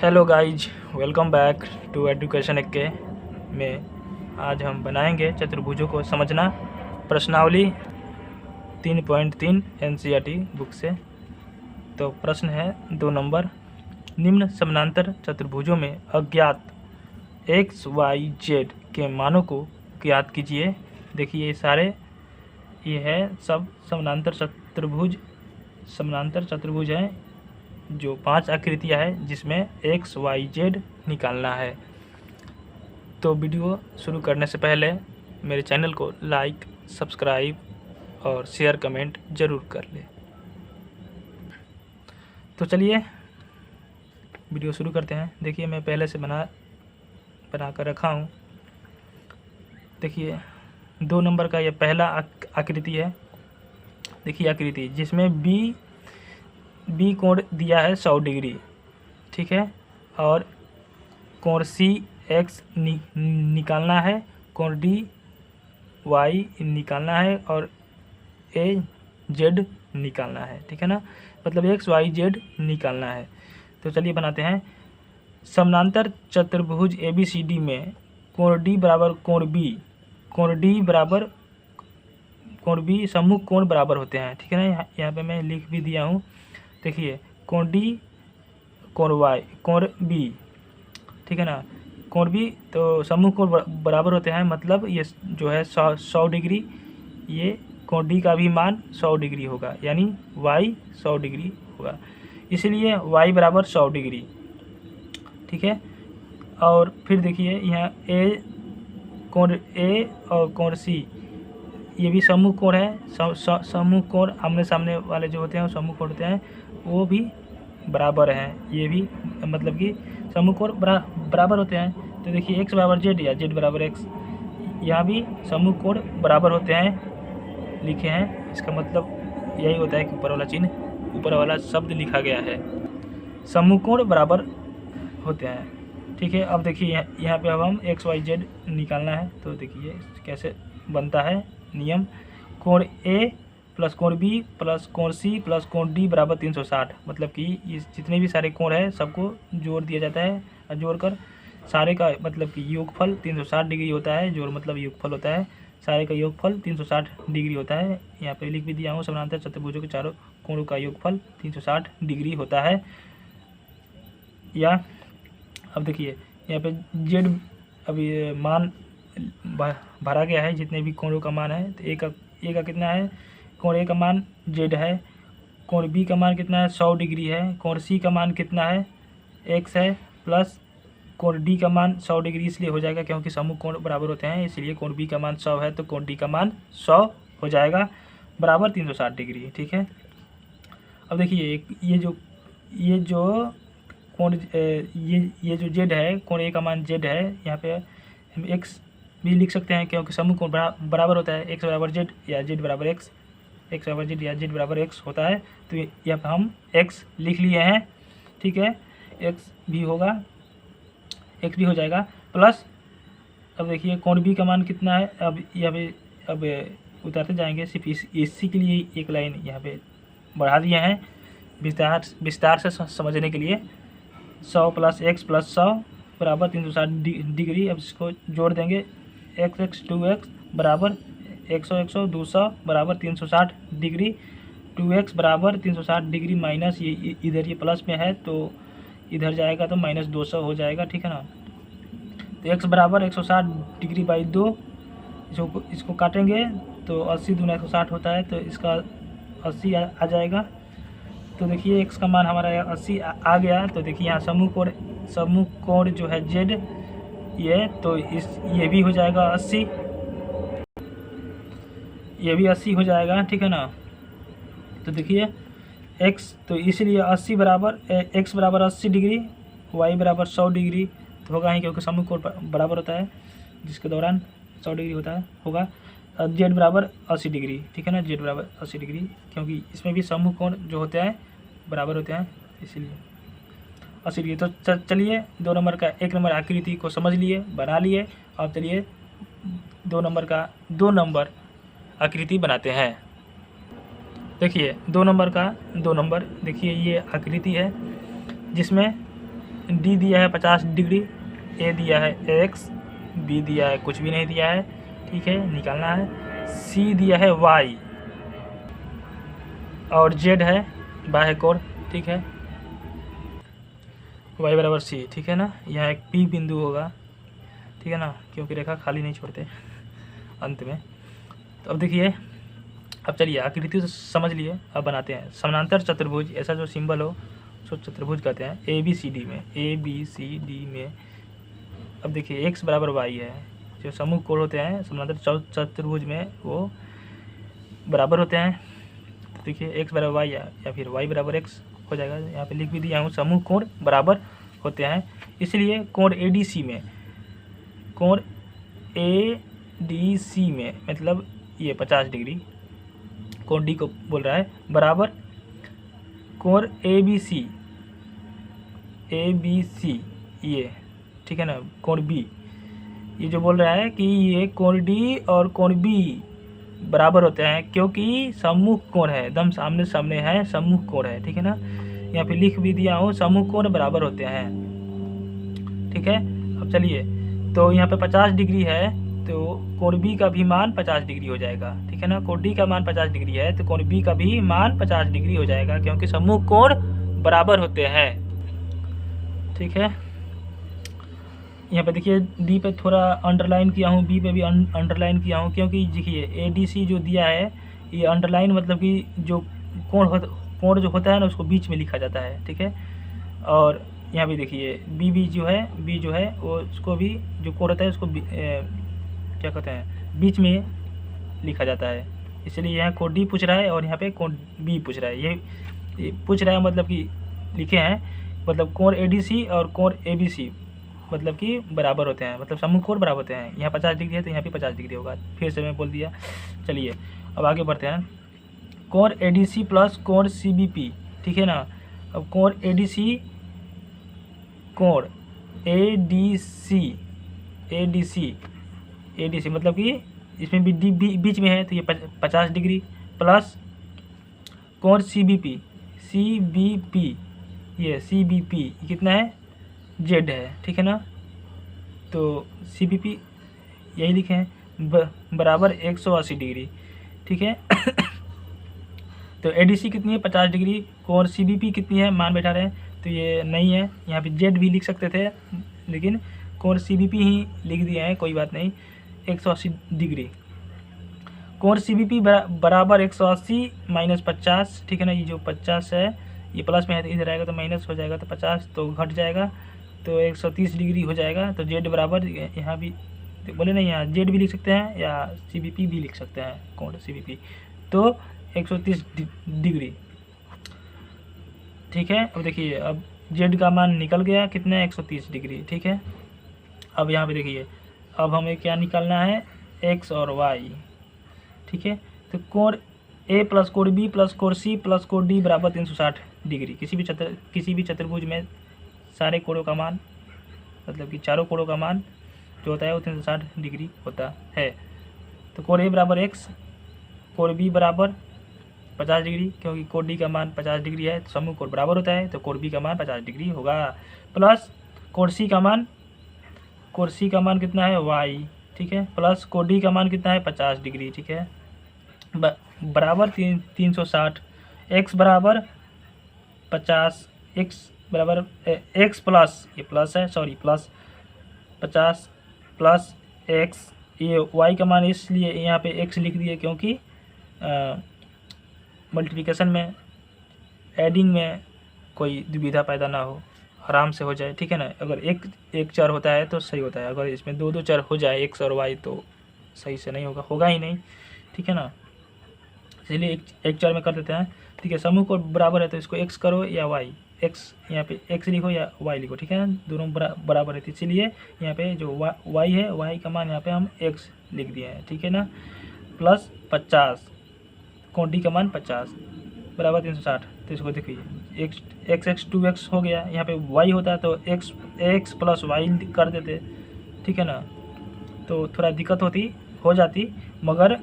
Hello guys, welcome back to education एक्के में आज हम बनाएंगे चतुर्भुजों को समझना प्रश्नावली 3.3 एनसीईआरटी बुक से। तो प्रश्न है 2 नंबर, निम्न समानांतर चतुर्भुजों में अज्ञात एक्स वाई जेड के मानों को ज्ञात कीजिए। देखिए ये है सब समानांतर चतुर्भुज हैं जो 5 आकृतियां हैं जिसमें एक्स वाई जेड निकालना है। तो वीडियो शुरू करने से पहले मेरे चैनल को लाइक, सब्सक्राइब और शेयर कमेंट ज़रूर कर ले। तो चलिए वीडियो शुरू करते हैं। देखिए मैं पहले से बना कर रखा हूँ। देखिए 2 नंबर का ये पहला आकृति है। देखिए आकृति जिसमें बी कोण दिया है 100 डिग्री, ठीक है, और कोण सी एक्स निकालना है, कोण डी वाई निकालना है और ए जेड निकालना है, ठीक है ना, मतलब एक्स वाई जेड निकालना है। तो चलिए बनाते हैं। समानांतर चतुर्भुज ABCD में कोण डी बराबर कोण बी सम्मुख कोण बराबर होते हैं, ठीक है ना। यहाँ पे मैं लिख भी दिया हूँ। देखिए कोण डी कोण वाई कोण बी, ठीक है ना, कोण बी तो सम्मुख कोण बराबर होते हैं, मतलब ये जो है 100 डिग्री, ये कोण डी का भी मान 100 डिग्री होगा, यानी वाई 100 डिग्री होगा, इसलिए वाई बराबर 100 डिग्री, ठीक है। और फिर देखिए यहाँ कोण ए और कोण सी ये भी सम्मुख कोण है। सम्मुख कोण आमने सामने वाले जो होते हैं वो सम्मुख कोण होते हैं, वो भी बराबर हैं। ये भी मतलब कि सम्मुख कोण बराबर होते हैं। तो देखिए x बराबर जेड या जेड बराबर x, यहाँ भी सम्मुख कोण बराबर होते हैं लिखे हैं। इसका मतलब यही होता है कि ऊपर वाला शब्द लिखा गया है, सम्मुख कोण बराबर होते हैं, ठीक है। अब देखिए यहाँ पे अब हम एक्स वाई जेड निकालना है। तो देखिए कैसे बनता है नियम। कोण ए प्लस कोण बी प्लस कोण सी प्लस कोण डी बराबर 360, मतलब कि ये जितने भी सारे कोण हैं सबको जोड़ दिया जाता है, और जोड़कर सारे का मतलब कि योगफल 360 डिग्री होता है। जोड़ मतलब योगफल होता है, सारे का योगफल 360 डिग्री होता है। यहाँ पे लिख भी दिया हूँ, समानांतर चतुर्भुजों के चारों कोणों का योगफल 360 डिग्री होता है। या अब देखिए यहाँ पे जेड अब ये मान भरा गया है, जितने भी कोणों का मान है। तो ए का कितना है, कोण ए का मान जेड है, कोण बी का मान कितना है 100 डिग्री है, कोण सी का मान कितना है एक्स है, प्लस कोण डी का मान 100 डिग्री इसलिए हो जाएगा क्योंकि सम्मुख कोण बराबर होते हैं, इसलिए कोण बी का मान 100 है तो कोण डी का मान 100 हो जाएगा बराबर 360 डिग्री, ठीक है। अब देखिए ये जो कोण ये जो जेड है, कोण ए का मान जेड है, यहाँ पे हम एक्स भी लिख सकते हैं क्योंकि सम्मुख कोण बराबर होता है। एक्स बराबर जेड या जेड बराबर एक्स, एक्स बराबर जेड या जेड बराबर एक्स होता है। तो यहाँ पर हम एक्स लिख लिए हैं, ठीक है, एक्स भी होगा, एक्स भी हो जाएगा, प्लस अब देखिए कोण बी का मान कितना है। अब यहाँ पे अब उतारते जाएंगे, सिर्फ इसी के लिए एक लाइन यहाँ पे बढ़ा दिए हैं विस्तार से समझने के लिए। 100 प्लस एक्स प्लस 100 बराबर 360 डिग्री। अब इसको जोड़ देंगे, x 2x बराबर 100 200 बराबर 360 डिग्री, 2x बराबर 360 डिग्री माइनस ये इधर ये प्लस में है तो इधर जाएगा तो माइनस 200 हो जाएगा, ठीक है ना। तो x बराबर 160 डिग्री बाई 2, इसको काटेंगे तो 80 दूना 160 होता है, तो इसका 80 आ जाएगा। तो देखिए x का मान हमारा 80 आ गया। तो देखिए यहाँ सम्मुख कोण जो है z ये, तो ये भी हो जाएगा 80, ये भी 80 हो जाएगा, ठीक है ना। तो देखिए x तो इसलिए 80 बराबर x बराबर 80 डिग्री, y बराबर 100 डिग्री तो होगा ही क्योंकि सम्मुख कोण बराबर होता है जिसके दौरान 100 डिग्री होगा। z बराबर 80 डिग्री, ठीक है ना, z बराबर 80 डिग्री क्योंकि इसमें भी सम्मुख कोण जो होते हैं बराबर होते हैं, इसीलिए 80 डिग्री। तो चलिए 2 नंबर का 1 नंबर आकृति को समझ लिए, बना लिए। अब चलिए 2 नंबर आकृति बनाते हैं। देखिए 2 नंबर देखिए ये आकृति है जिसमें डी दिया है 50 डिग्री, ए दिया है x, बी दिया है कुछ भी नहीं दिया है, ठीक है, निकालना है। सी दिया है y और z है बाह्य कोण, ठीक है, y बराबर सी, ठीक है ना। यहाँ एक P बिंदु होगा, ठीक है ना, क्योंकि रेखा खाली नहीं छोड़ते अंत में। तो अब देखिए, अब चलिए आकृति तो समझ लिए, अब बनाते हैं समानांतर चतुर्भुज। ऐसा जो सिंबल हो उसको चतुर्भुज कहते हैं। ABCD में, ABCD में अब देखिए x बराबर y है। जो समूह कोण होते हैं समानांतर चतुर्भुज में वो बराबर होते हैं। तो देखिए x बराबर y या फिर y बराबर x हो जाएगा। यहाँ पे लिख भी दिया हूँ, समूह कोण बराबर होते हैं। इसलिए कोण ADC में, कोण ADC में मतलब ये 50 डिग्री, कोण डी को बोल रहा है, बराबर कोण ABC ये, ठीक है ना, कोण B, ये जो बोल रहा है कि ये कोण डी और कोण B बराबर होते हैं, क्योंकि सम्मुख कोण है, एकदम सामने सामने है, सम्मुख कोण है, ठीक है ना। यहाँ पे लिख भी दिया हूँ, सम्मुख कोण बराबर होते हैं, ठीक है। अब चलिए, तो यहाँ पे 50 डिग्री है तो कोण बी का भी मान 50 डिग्री हो जाएगा, ठीक है ना। कोण डी का मान 50 डिग्री है तो कोण बी का भी मान 50 डिग्री हो जाएगा, क्योंकि सम्मुख कोण बराबर होते हैं, ठीक है। यहाँ पे देखिए डी पे थोड़ा अंडरलाइन किया हूँ, बी पे भी अंडरलाइन किया हूँ, क्योंकि देखिए ADC जो दिया है ये अंडरलाइन मतलब कि जो कोण जो होता है ना उसको बीच में लिखा जाता है, ठीक है। और यहाँ भी देखिए बी जो है वो उसको भी जो कोण होता है उसको क्या कहते हैं, बीच में लिखा जाता है। इसलिए यहाँ कोण डी पूछ रहा है और यहाँ पे कोण बी पूछ रहा है। ये पूछ रहा है मतलब कि लिखे हैं, मतलब कोण ADC और कोण ABC मतलब कि बराबर होते हैं, मतलब सम्मुख कोण बराबर होते हैं। यहाँ 50 डिग्री है तो यहाँ भी 50 डिग्री होगा, फिर से मैं बोल दिया। चलिए अब आगे बढ़ते हैं। कोण ADC प्लस कोण CBP, ठीक है ना। अब कोण ADC मतलब कि इसमें भी डी बीच में है तो ये 50 डिग्री, प्लस कोण CBP ये CBP कितना है, Z है, ठीक है ना। तो CBP यही लिखे हैं बराबर 180 डिग्री, ठीक है। तो ADC कितनी है, 50 डिग्री, कोण CBP कितनी है मान बैठा रहे हैं तो ये नहीं है। यहाँ पे Z भी लिख सकते थे लेकिन कोण CBP ही लिख दिए हैं, कोई बात नहीं। 180 डिग्री, कोण CBP बराबर 180 माइनस 50, ठीक है ना। ये जो 50 है ये प्लस में है तो इधर आएगा तो माइनस हो जाएगा, तो 50 तो घट जाएगा तो 130 डिग्री हो जाएगा। तो Z बराबर यहाँ भी तो बोले नहीं, यहाँ Z भी लिख सकते हैं या CBP भी लिख सकते हैं, कोण CBP, तो 130 डिग्री, ठीक है। अब देखिए अब Z का मान निकल गया कितना है, 130 डिग्री, ठीक है। अब यहाँ पे देखिए अब हमें क्या निकालना है, x और y, ठीक है। तो कोण A प्लस कोण B प्लस कोण C प्लस कोण D बराबर 360 डिग्री। किसी भी चतुर्भुज में सारे कोणों का मान मतलब कि चारों कोणों का मान जो होता है वो 360 डिग्री होता है। तो कोण A बराबर x, कोण B बराबर 50 डिग्री, क्योंकि कोण D का मान 50 डिग्री है तो समूह कोण बराबर होता है, तो कोण B का मान 50 डिग्री होगा, प्लस कोण C का मान कितना है y, ठीक है, प्लस कोण D का मान कितना है 50 डिग्री, ठीक है, बराबर 360। x बराबर 50, x बराबर x प्लस ये प्लस है, सॉरी प्लस 50 प्लस x, ये y का मान इसलिए यहाँ पे x लिख दिए क्योंकि मल्टीप्लिकेशन में एडिंग में कोई दुविधा पैदा ना हो, आराम से हो जाए, ठीक है ना। अगर एक चर होता है तो सही होता है, अगर इसमें दो चर हो जाए x और y तो सही से नहीं होगा ही नहीं, ठीक है ना। इसलिए एक चर में कर देते हैं, ठीक है। समूह कोण बराबर है तो इसको x करो या y, x यहाँ पे x लिखो या y लिखो, ठीक है, दोनों बराबर है। इसीलिए यहाँ पे जो y है y का मान यहाँ पे हम x लिख दिए हैं, ठीक है ना, प्लस 50, कोण D का मान 50 बराबर 360। तो इसको देखिए x 2x हो गया, यहाँ पे y होता है तो x प्लस y कर देते, ठीक है ना। तो थोड़ा दिक्कत हो जाती, मगर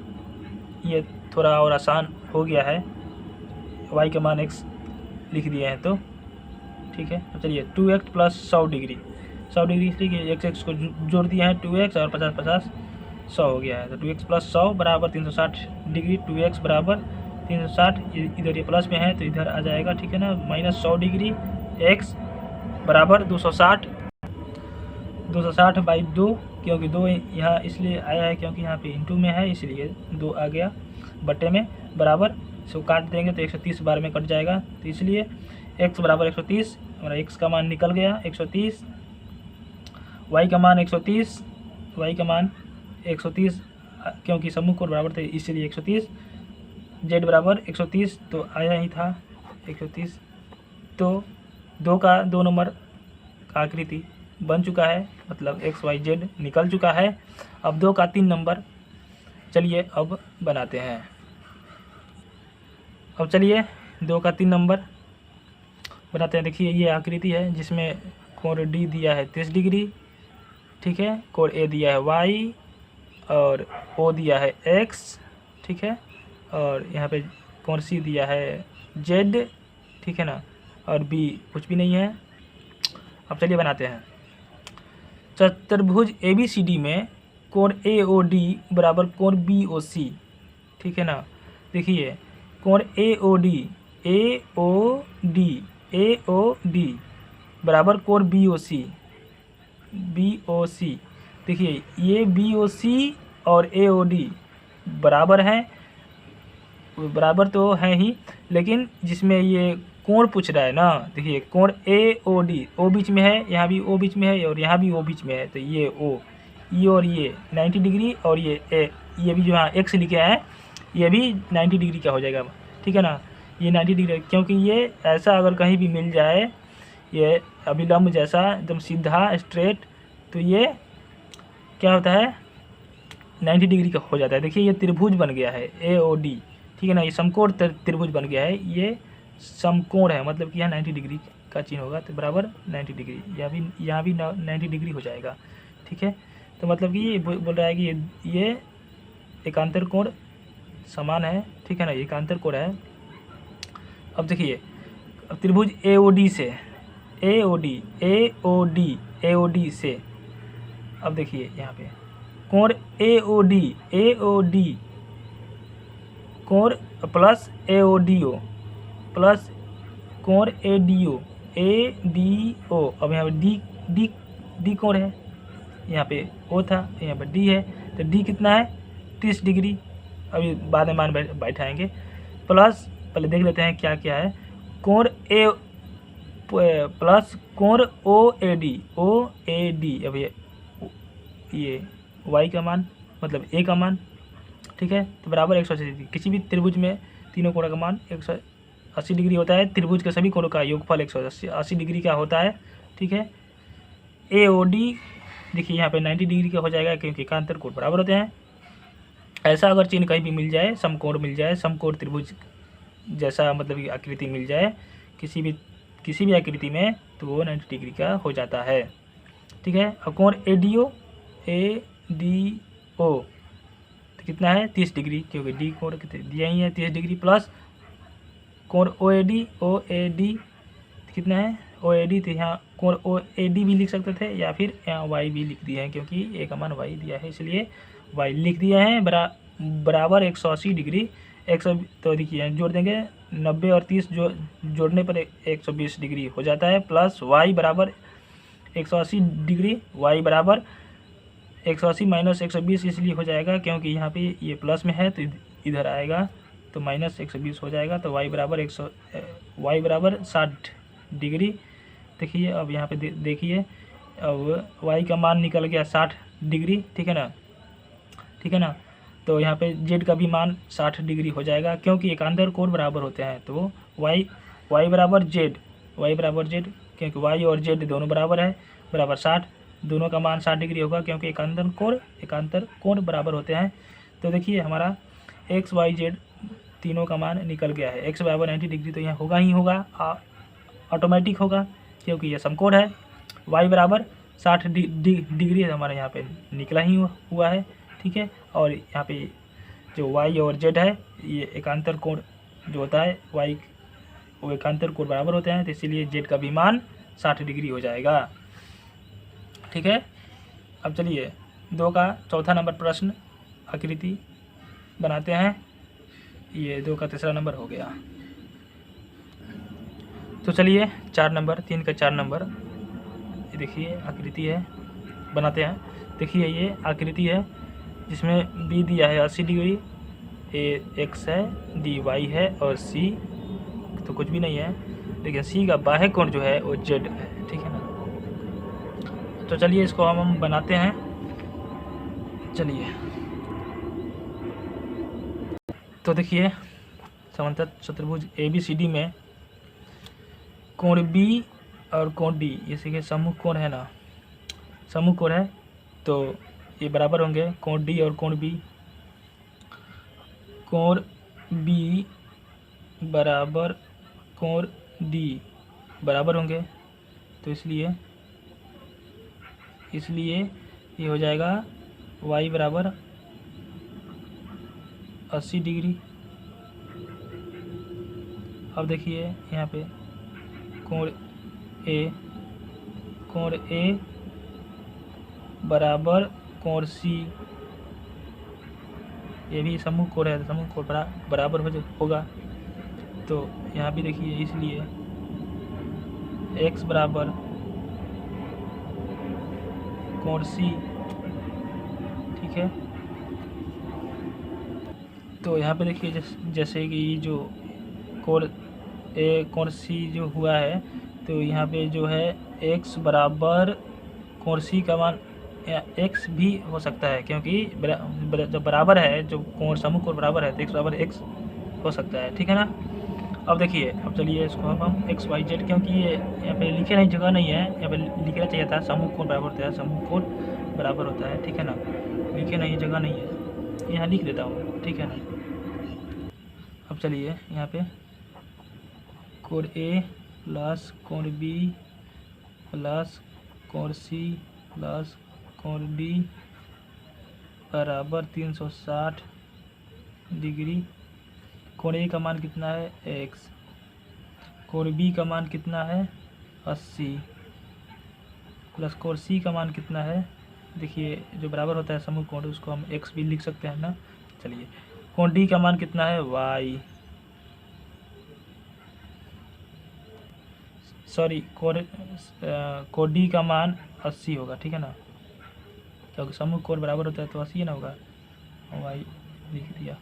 ये थोड़ा और आसान हो गया है, y का मान x लिख दिए हैं तो ठीक है। तो चलिए 2x प्लस 100 डिग्री, 100 डिग्री इसलिए कि x को जोड़ दिया है 2x और 50 50 100 हो गया है। तो 2x प्लस 100 बराबर 360 डिग्री, 2x बराबर 360, इधर ये प्लस में है तो इधर आ जाएगा, ठीक है ना, माइनस 100 डिग्री, x बराबर 260 बाई 2, क्योंकि 2 यहाँ इसलिए आया है क्योंकि यहाँ पे इंटू में है, इसलिए 2 आ गया बट्टे में, बराबर इसको काट देंगे तो 130 बार में कट जाएगा, तो इसलिए x बराबर 130, हमारा x का मान निकल गया 130, y का मान 130, y का मान 130 क्योंकि सम्मुख कोण बराबर थे इसलिए 130, z बराबर 130 तो आया ही था 130। तो 2 नंबर का आकृति बन चुका है, मतलब x y z निकल चुका है। अब 2 का 3 नंबर चलिए अब बनाते हैं। अब चलिए 2 का 3 नंबर बनाते हैं। देखिए ये आकृति है जिसमें कोण D दिया है 30 डिग्री, ठीक है, कोण A दिया है y और O दिया है x, ठीक है, और यहाँ पे कोण C दिया है z, ठीक है ना, और B कुछ भी नहीं है। अब चलिए बनाते हैं। चतुर्भुज ABCD में कोण AOD बराबर कोण BOC, ठीक है ना। देखिए कोण AOD बराबर कोण BOC, देखिए ये BOC और AOD बराबर हैं, बराबर तो है ही, लेकिन जिसमें ये कोण पूछ रहा है ना, देखिए कोण AOD O बीच में है, यहाँ भी O बीच में है और यहाँ भी O बीच में है, तो ये O, ये और ये 90 डिग्री और ये ये भी जो यहाँ x लिखे हैं ये भी 90 डिग्री का हो जाएगा, ठीक है ना। ये 90 डिग्री क्योंकि ये ऐसा अगर कहीं भी मिल जाए ये अभिलंब जैसा एकदम सीधा स्ट्रेट, तो ये क्या होता है 90 डिग्री का हो जाता है। देखिए ये त्रिभुज बन गया है AOD, ठीक है ना, ये समकोण त्रिभुज बन गया है, ये समकोण है, मतलब कि यहाँ 90 डिग्री का चिन्ह होगा तो बराबर 90 डिग्री, यहाँ भी 90 डिग्री हो जाएगा, ठीक है। तो मतलब कि ये बोल रहा है कि ये एकांतर कोण समान है, ठीक है ना, ये एकांतर कोण है। अब देखिए अब त्रिभुज AOD से अब देखिए यहाँ पे कोण AOD कोण प्लस AODO प्लस कोण ADO, अब यहाँ पे D कोण है, यहाँ पे O था, यहाँ पे D है, तो D कितना है 30 डिग्री, अभी बाद में मान बैठाएंगे, प्लस पहले देख लेते हैं क्या क्या है, कोण A प्लस कोण OAD, अब ये y का मान मतलब a का मान, ठीक है, तो बराबर 180 डिग्री। किसी भी त्रिभुज में तीनों कोणों का मान 180 डिग्री होता है, त्रिभुज के सभी कोणों का योगफल 180 डिग्री का होता है, ठीक है। AOD देखिए यहाँ पे 90 डिग्री का हो जाएगा क्योंकि एकांतर कोण बराबर होते हैं। ऐसा अगर चिन्ह कहीं भी मिल जाए, समकोण मिल जाए, समकोण त्रिभुज जैसा मतलब आकृति मिल जाए किसी भी आकृति में, तो वो 90 डिग्री का हो जाता है, ठीक है। अब कोण ADO तो कितना है 30 डिग्री, क्योंकि D कोण दिया ही है 30 डिग्री, प्लस कोण OAD कितना है OAD, तो यहाँ कोण OAD भी लिख सकते थे या फिर यहाँ y भी लिख दिए हैं क्योंकि a का मान y दिया है इसलिए y लिख दिया है, बराबर 180 डिग्री। 100 तो देखिए जोड़ देंगे 90 और 30 जोड़ने पर 120 डिग्री हो जाता है, प्लस y बराबर 180 डिग्री, y बराबर 180 माइनस 120 इसलिए हो जाएगा क्योंकि यहाँ पे ये प्लस में है तो इधर आएगा तो माइनस 120 हो जाएगा, तो y बराबर 60 डिग्री। देखिए अब यहाँ पे देखिए अब y का मान निकल गया 60 डिग्री, ठीक है ना, तो यहाँ पे z का भी मान 60 डिग्री हो जाएगा क्योंकि एकांतर कोण बराबर होते हैं, तो y बराबर z क्योंकि y और z दोनों बराबर है, बराबर 60, दोनों का मान 60 डिग्री होगा क्योंकि एकांतर कोण बराबर होते हैं। तो देखिए हमारा x y z तीनों का मान निकल गया है। x बराबर 90 डिग्री तो यहाँ होगा ही होगा, ऑटोमेटिक होगा क्योंकि ये समकोण है। y बराबर 60 डिग्री हमारे यहाँ पे निकला ही हुआ है, ठीक है। और यहाँ पे जो y और z है ये एकांतर कोण जो होता है वो एकांतर कोण बराबर होते हैं, तो इसीलिए जेड का भी मान 60 डिग्री हो जाएगा। ठीक है, अब चलिए 2 का चौथा नंबर प्रश्न आकृति बनाते हैं। ये 2 का तीसरा नंबर हो गया। तो चलिए 4 नंबर, 3 का 4 नंबर, ये देखिए आकृति है, बनाते हैं। देखिए ये आकृति है जिसमें बी दिया है 80 डिग्री, ए एक्स है, डी वाई है और सी तो कुछ भी नहीं है, लेकिन सी का बाह्य कोण जो है वो जेड है। ठीक है ना, तो चलिए इसको हम बनाते हैं। चलिए तो देखिए समांतर चतुर्भुज ABCD में कोण बी और कोण डी, जैसे कि समूह कोण है ना, समूह कोण है तो ये बराबर होंगे, कोण डी और कोण बी। कोण बी बराबर कोण डी बराबर होंगे, तो इसलिए ये हो जाएगा y बराबर 80 डिग्री। अब देखिए यहाँ पे कोण ए बराबर कोण सी, ये भी समूह कोण है, समूह कोण बराबर होगा। तो यहाँ भी देखिए इसलिए x बराबर कोण सी। ठीक है, तो यहाँ पे देखिए जैसे कि जो कोण सी जो हुआ है, तो यहाँ पे जो है x बराबर कोण सी का मान x भी हो सकता है, क्योंकि जब बराबर है, जो कोण समूह कोण बराबर है तो x बराबर x हो सकता है। ठीक है ना, अब देखिए, अब चलिए इसको हम एक्स वाई जेड, क्योंकि ये यहाँ पे लिखे नहीं, जगह नहीं है, यहाँ पे लिखना चाहिए था समूह कोण बराबर होता है, समूह कोण बराबर होता है। ठीक है ना, लिखे नहीं, जगह नहीं है, यहाँ लिख देता हूँ। ठीक है ना, अब चलिए यहाँ पे कोण ए प्लस कोण बी प्लस कोण सी प्लस कोण डी बराबर 360 डिग्री। कोण ए का मान कितना है x, कोण बी का मान कितना है 80 प्लस कोण सी का मान कितना है, देखिए जो बराबर होता है समूह कोण, उसको हम x भी लिख सकते हैं ना। चलिए कोण डी का मान कितना है y, सॉरी कोण डी का मान 80 होगा। ठीक है ना, क्योंकि समूह कोण बराबर होता है तो 80 ना होगा, y लिख दिया।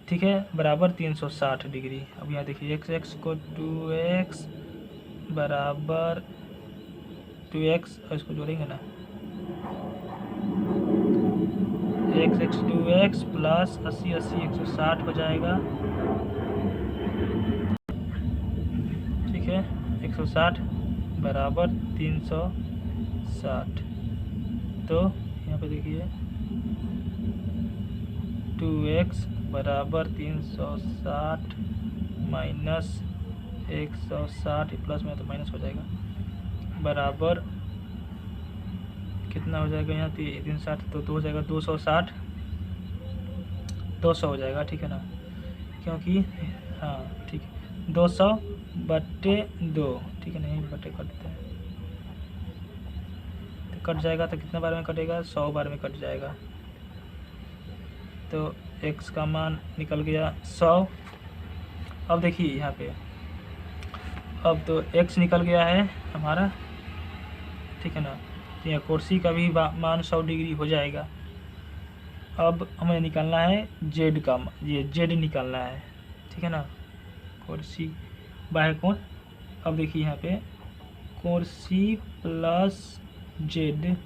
ठीक है, बराबर 360 डिग्री। अब यहाँ देखिए x को 2x बराबर 2x, और इसको जोड़ेंगे ना, x 2x प्लस 80 160 हो जाएगा। ठीक है, 160 बराबर 360, तो यहाँ पे देखिए 2x बराबर 360 माइनस 160, प्लस में तो माइनस हो जाएगा, बराबर कितना हो जाएगा यहाँ 360, तो 2 हो जाएगा 260, 200 हो जाएगा। ठीक है ना, क्योंकि हाँ ठीक है 200/2। ठीक है, नहीं बटे कर देते हैं, तो कट जाएगा, तो कितना बार में कटेगा 100 बार में कट जाएगा, तो x का मान निकल गया 100। अब देखिए यहाँ पे, अब तो x निकल गया है हमारा। ठीक है ना, तो यहाँ कोण सी का भी मान 100 डिग्री हो जाएगा। अब हमें निकालना है z का, ये z निकालना है। ठीक है ना, कोण सी बाह्य कोण। अब देखिए यहाँ पे कोण सी प्लस z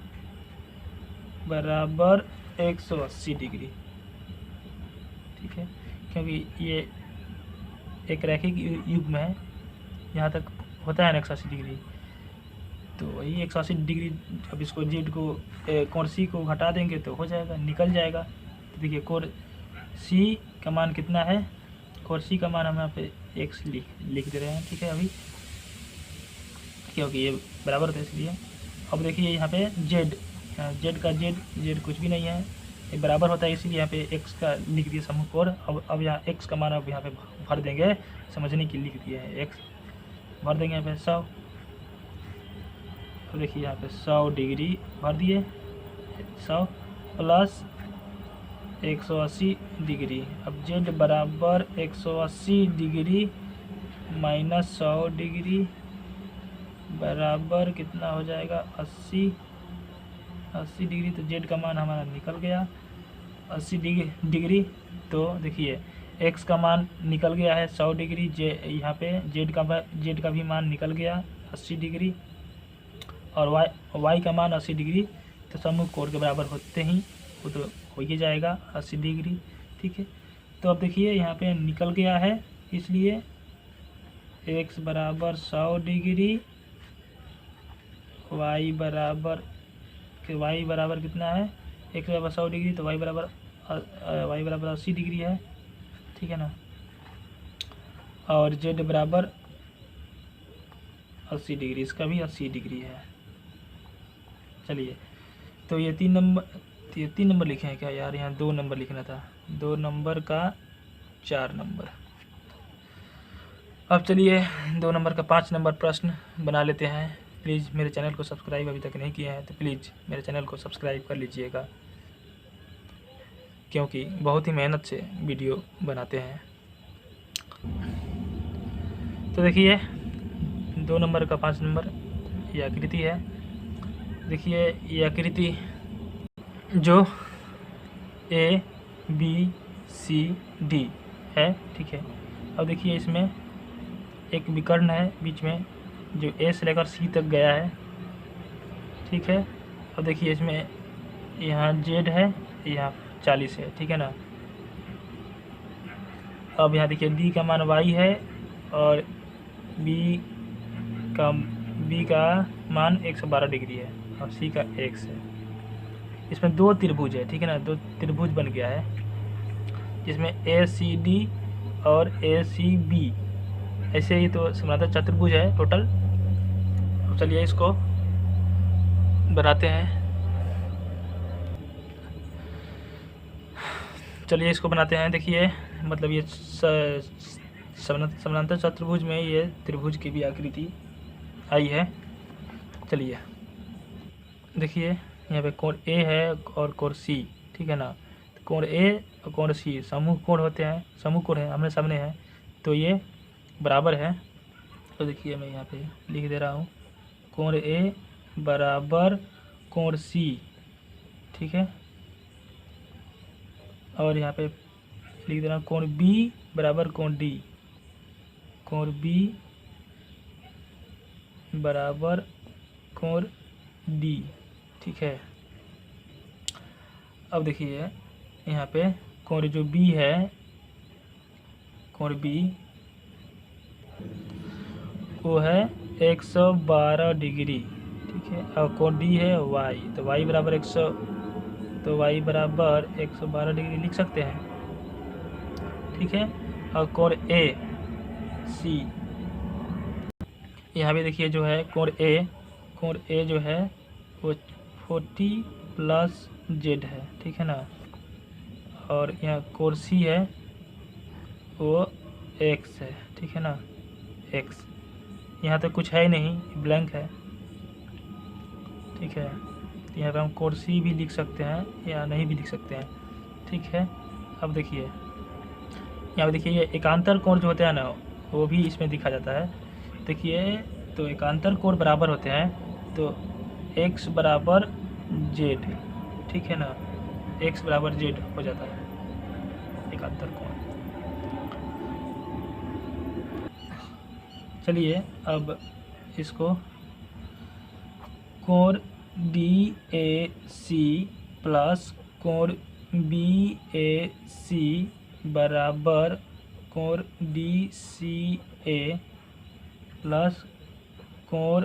बराबर 180 डिग्री। ठीक है, क्योंकि ये एक रैखिक युग्म है, यहाँ तक होता है ना 180 डिग्री, तो वही 180 डिग्री। अब इसको जेड को कोण सी को घटा देंगे तो हो जाएगा, निकल जाएगा। तो देखिए कोण सी का मान कितना है, कोण सी का मान हम यहाँ पे x लिख दे रहे हैं। ठीक है, अभी क्योंकि ये बराबर होता है इसलिए। अब देखिए यहाँ पे जेड का जेड कुछ भी नहीं है, ये बराबर होता है, इसीलिए यहाँ पे x का लिख दिया समूह कोण। अब यहाँ x का मान अब यहाँ पे भर देंगे, समझने के लिए लिख दिया है, x भर देंगे यहाँ पे 100। अब देखिए यहाँ पे 100 डिग्री भर दिए, 100 प्लस 180 डिग्री। अब z बराबर 180 डिग्री माइनस 100 डिग्री बराबर कितना हो जाएगा 80 डिग्री। तो z का मान हमारा निकल गया 80 डिग्री। तो देखिए x का मान निकल गया है 100 डिग्री, यहाँ पे z का भी मान निकल गया 80 डिग्री, और y का मान 80 डिग्री। तो समूह कोण के बराबर होते ही वो तो हो ही जाएगा 80 डिग्री। ठीक है, तो अब देखिए यहाँ पे निकल गया है, इसलिए x बराबर 100 डिग्री, y बराबर कितना है, x बराबर 100 डिग्री, तो y बराबर 80 डिग्री है। ठीक है ना, और z बराबर 80 डिग्री, इसका भी 80 डिग्री है। चलिए, तो ये 3 नंबर लिखे हैं क्या यार, यहाँ 2 नंबर लिखना था, 2 नंबर का 4 नंबर। अब चलिए 2 नंबर का 5 नंबर प्रश्न बना लेते हैं। प्लीज़ मेरे चैनल को सब्सक्राइब अभी तक नहीं किया है तो प्लीज़ मेरे चैनल को सब्सक्राइब कर लीजिएगा, क्योंकि बहुत ही मेहनत से वीडियो बनाते हैं। तो देखिए 2 नंबर का 5 नंबर ये आकृति है। देखिए ये आकृति जो A B C D है, ठीक है। अब देखिए इसमें एक विकर्ण है बीच में जो A से लेकर C तक गया है, ठीक है। अब देखिए इसमें यहाँ Z है, यहाँ 40 है, ठीक है ना। अब यहाँ देखिए D का मान Y है और B का मान 112 डिग्री है और C का X है। इसमें 2 त्रिभुज है, ठीक है ना, 2 त्रिभुज बन गया है जिसमें ACD और ACB ऐसे ही तो समानांतर चतुर्भुज है टोटल। तो चलिए इसको बनाते हैं, देखिए मतलब ये समानांतर चतुर्भुज में ये त्रिभुज की भी आकृति आई है। चलिए देखिए यहाँ पे कोण A है और कोण C, ठीक है ना। तो कोण A और कोण C समूह कोण होते हैं, समूह कोण है, आमने सामने है, तो ये बराबर है। तो देखिए मैं यहाँ पे लिख दे रहा हूँ, कोण A बराबर कोण C, ठीक है। और यहाँ पे लिख दे रहा हूँ कोण B बराबर कोण D, कोण B बराबर कोण D, ठीक है। अब देखिए यहाँ पे कोण जो B है, कोण B वो है 112 डिग्री, ठीक है। और कोण D है Y, तो Y बराबर 112 डिग्री लिख सकते हैं, ठीक है। और कोण A C, यहाँ पे देखिए जो है कोण A जो है वो 40 प्लस Z है, ठीक है ना। और यहाँ कोण C है वो X है, ठीक है ना, X। यहाँ तो कुछ है ही नहीं, ब्लैंक है, ठीक है। तो यहाँ पे हम कोण C भी लिख सकते हैं या नहीं भी लिख सकते हैं, ठीक है। अब देखिए यहाँ पे देखिए ये एकांतर कोण जो होते हैं ना वो भी इसमें दिखा जाता है। देखिए तो एकांतर कोण बराबर होते हैं, तो x बराबर z, ठीक है ना, x बराबर z हो जाता है एकांतर कोण। चलिए अब इसको कोण DAC प्लस कोण BAC बराबर कोण DCA प्लस कोण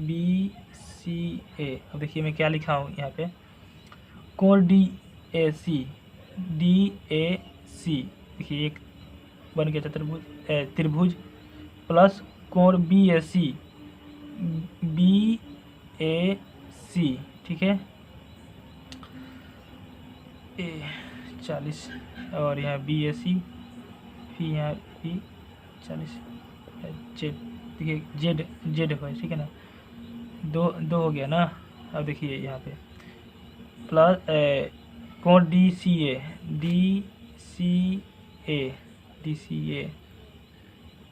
BCA। अब देखिए मैं क्या लिखा हूँ यहाँ पे, कोण DAC देखिए एक बन गया त्रिभुज प्लस कोण BAC, ठीक है। ए 40 और यहाँ बी ए सी, फिर यहाँ बी 40, जेड, देखिए जेड जेड है, ठीक है ना, दो दो हो गया ना। अब देखिए यहाँ पे प्लस कोण डी सी ए, डी सी ए, डी सी ए,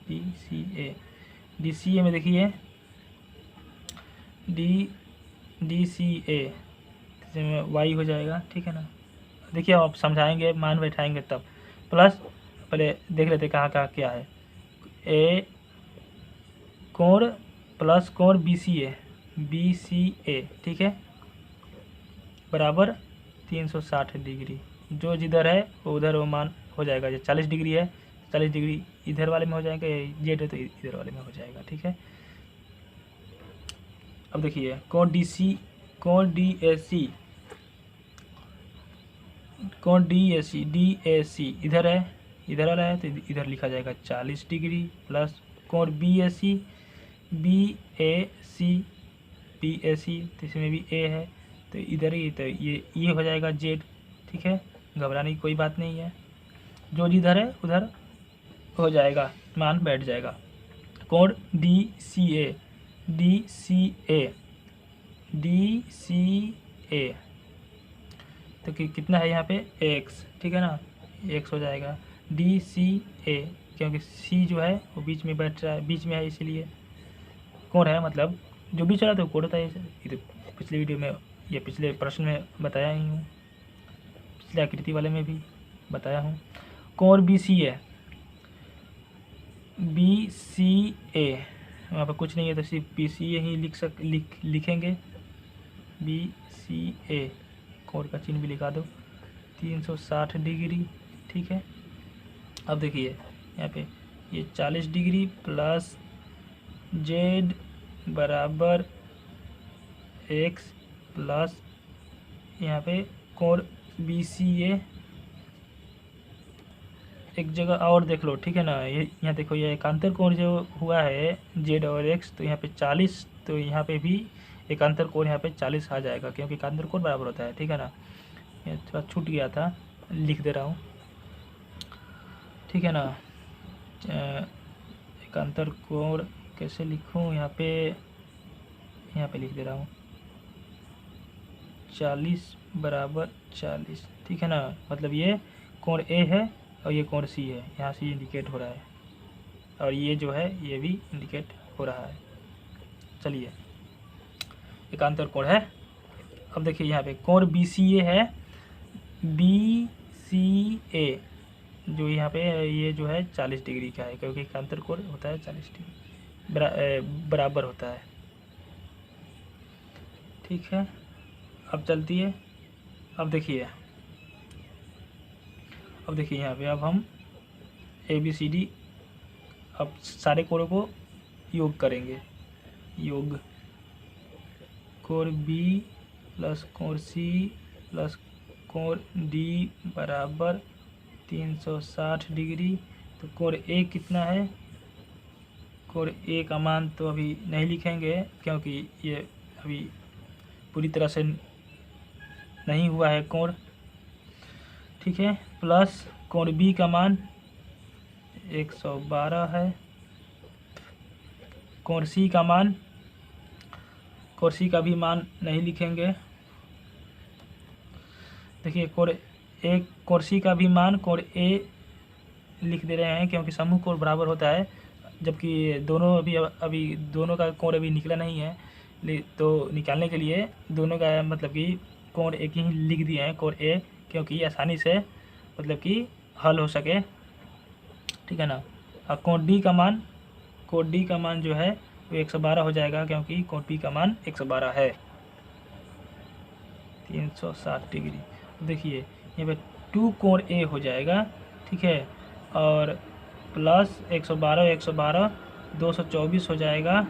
डी सी ए, डी सी ए में देखिए डी सी ए में वाई हो जाएगा, ठीक है ना। देखिए आप समझाएंगे, मान बैठाएंगे तब। प्लस पहले देख लेते कहाँ कहाँ क्या है। ए कोण प्लस कोण बी सी ए, ठीक है, बराबर 360 डिग्री। जो जिधर है वो उधर वो मान हो जाएगा। जो 40 डिग्री है, 40 डिग्री इधर वाले में हो जाएगा, जेड है तो इधर वाले में हो जाएगा, ठीक है। अब देखिए कोण डी सी, कोण डी ए सी, कोण डी ए सी इधर है, इधर वाला है तो इधर लिखा जाएगा 40 डिग्री, प्लस कोण बी ए सी, तो इसमें भी ए है तो इधर ही, तो ये हो जाएगा जेड, ठीक है। घबराने की कोई बात नहीं है, जो जिधर है उधर हो जाएगा, मान बैठ जाएगा। कोण डी सी ए, डी सी ए, डी सी ए तो कितना है यहाँ पे एक्स, ठीक है ना, एक्स हो जाएगा। डी सी ए क्योंकि सी जो है वो बीच में बैठ रहा है, बीच में है इसलिए कोण है, मतलब जो बीच वाला तो कोण होता है। ये तो पिछले वीडियो में या पिछले प्रश्न में बताया ही हूँ, पिछले आकृति वाले में भी बताया हूँ। कोण बी सी ए, बी सी ए वहाँ पर कुछ नहीं है तो सिर्फ बी सी ए ही लिखेंगे। बी सी ए कोण का चिन्ह भी लिखा दो, 360 डिग्री, ठीक है। अब देखिए यहाँ पे ये 40 डिग्री प्लस जेड बराबर एक्स, प्लस यहाँ पे कोण बी सी ए, एक जगह और देख लो, ठीक है ना। ये यहाँ देखो ये एकांतर कोण जो हुआ है जेड और एक्स, तो यहाँ पे 40, तो यहाँ पे भी एकांतर कोण यहाँ पे 40 आ जाएगा क्योंकि एकांतर कोण बराबर होता है, ठीक है ना। ये थोड़ा छूट गया था, लिख दे रहा हूँ, ठीक है ना। एकांतर कोण कैसे लिखूँ, यहाँ पे लिख दे रहा हूँ 40 बराबर 40, ठीक है ना। मतलब ये कोण ए है और ये कोण सी है, यहाँ से इंडिकेट हो रहा है और ये जो है ये भी इंडिकेट हो रहा है। चलिए एकांतर कोण है। अब देखिए यहाँ पे कोण बी सी ए है, बी सी ए जो यहाँ पे ये जो है 40 डिग्री का है क्योंकि एकांतर कोण होता है 40 डिग्री बराबर होता है, ठीक है। अब चलती है, अब देखिए यहाँ पे अब हम ए बी सी डी अब सारे कोणों को योग करेंगे। योग कोण बी प्लस कोण सी प्लस कोण डी बराबर 360 डिग्री। तो कोण ए कितना है, कोण ए का मान तो अभी नहीं लिखेंगे क्योंकि ये अभी पूरी तरह से नहीं हुआ है कोण, ठीक है। प्लस कोण बी का मान 112 है। कोण सी का मान, कोण सी का भी मान नहीं लिखेंगे। देखिए कोण सी का भी मान कोण ए लिख दे रहे हैं क्योंकि समूह कोण बराबर होता है, जबकि दोनों अभी दोनों का कोण अभी निकला नहीं है, तो निकालने के लिए दोनों का मतलब कि कोण एक ही लिख दिए हैं कोण ए, क्योंकि आसानी से मतलब कि हल हो सके, ठीक है ना। और कोण डी का मान जो है वो 112 हो जाएगा क्योंकि कोण बी का मान 112 है, 360 डिग्री। देखिए यहाँ पे 2 कोण ए हो जाएगा, ठीक है, और प्लस 112 224 हो जाएगा